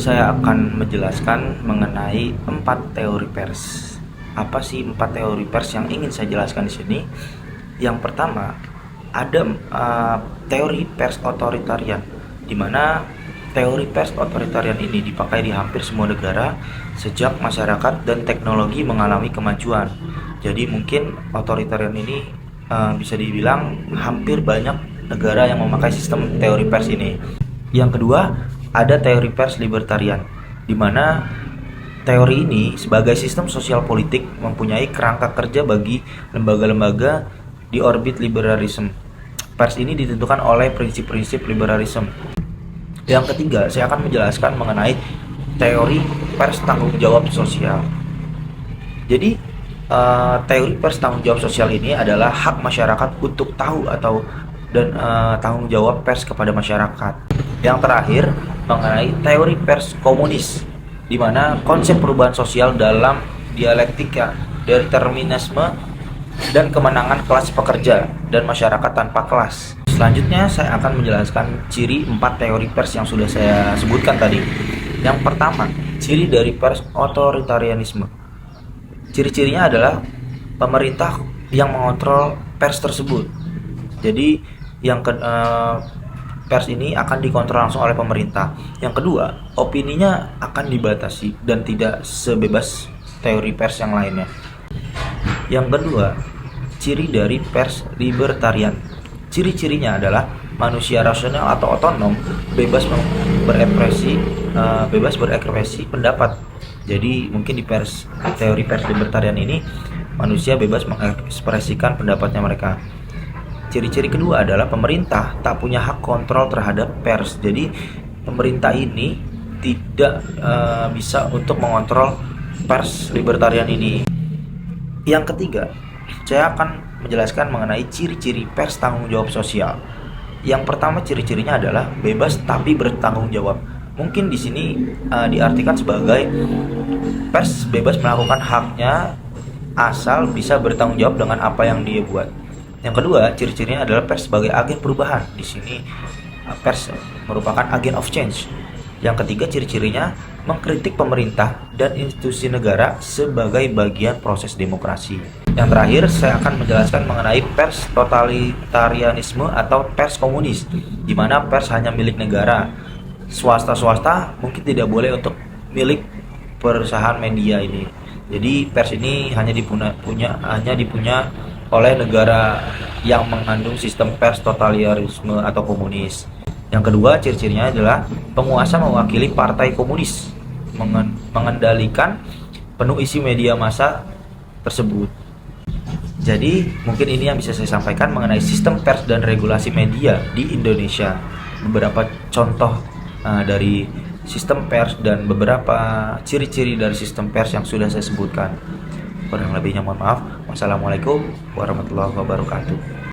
saya akan menjelaskan mengenai 4 teori pers. Apa sih 4 teori pers yang ingin saya jelaskan di sini? Yang pertama, ada teori pers otoritarian, di mana teori pers otoritarian ini dipakai di hampir semua negara sejak masyarakat dan teknologi mengalami kemajuan. Jadi mungkin otoritarian ini bisa dibilang hampir banyak negara yang memakai sistem teori pers ini. Yang kedua, ada teori pers libertarian, di mana teori ini sebagai sistem sosial politik mempunyai kerangka kerja bagi lembaga-lembaga di orbit liberalisme. Pers ini ditentukan oleh prinsip-prinsip liberalisme. Yang ketiga, saya akan menjelaskan mengenai teori pers tanggung jawab sosial. Jadi, teori pers tanggung jawab sosial ini adalah hak masyarakat untuk tahu dan tanggung jawab pers kepada masyarakat. Yang terakhir, mengenai teori pers komunis, di mana konsep perubahan sosial dalam dialektika determinisme dan kemenangan kelas pekerja dan masyarakat tanpa kelas. Selanjutnya saya akan menjelaskan ciri 4 teori pers yang sudah saya sebutkan tadi. Yang pertama, ciri dari pers otoritarianisme. Ciri-cirinya adalah pemerintah yang mengontrol pers tersebut. Jadi pers ini akan dikontrol langsung oleh pemerintah. Yang kedua, opininya akan dibatasi dan tidak sebebas teori pers yang lainnya. Yang kedua, ciri dari pers libertarian. Ciri-cirinya adalah manusia rasional atau otonom, bebas berekspresi pendapat. Jadi mungkin di teori pers libertarian ini manusia bebas mengekspresikan pendapatnya mereka. Ciri-ciri kedua adalah pemerintah tak punya hak kontrol terhadap pers. Jadi pemerintah ini tidak bisa untuk mengontrol pers libertarian ini. Yang ketiga, saya akan menjelaskan mengenai ciri-ciri pers tanggung jawab sosial. Yang pertama, ciri-cirinya adalah bebas tapi bertanggung jawab. Mungkin di sini diartikan sebagai pers bebas melakukan haknya asal bisa bertanggung jawab dengan apa yang dia buat. Yang kedua, ciri-cirinya adalah pers sebagai agen perubahan. Di sini pers merupakan agen of change. Yang ketiga, ciri-cirinya mengkritik pemerintah dan institusi negara sebagai bagian proses demokrasi. Yang terakhir, saya akan menjelaskan mengenai pers totalitarianisme atau pers komunis, di mana pers hanya milik negara. Swasta mungkin tidak boleh untuk milik perusahaan media ini. Jadi pers ini hanya dipunya oleh negara yang mengandung sistem pers totalitarisme atau komunis. Yang kedua, ciri-cirinya adalah penguasa mewakili partai komunis, mengendalikan penuh isi media massa tersebut. Jadi mungkin ini yang bisa saya sampaikan mengenai sistem pers dan regulasi media di Indonesia. Beberapa contoh dari sistem pers dan beberapa ciri-ciri dari sistem pers yang sudah saya sebutkan. Kurang lebihnya mohon maaf. Wassalamualaikum warahmatullahi wabarakatuh.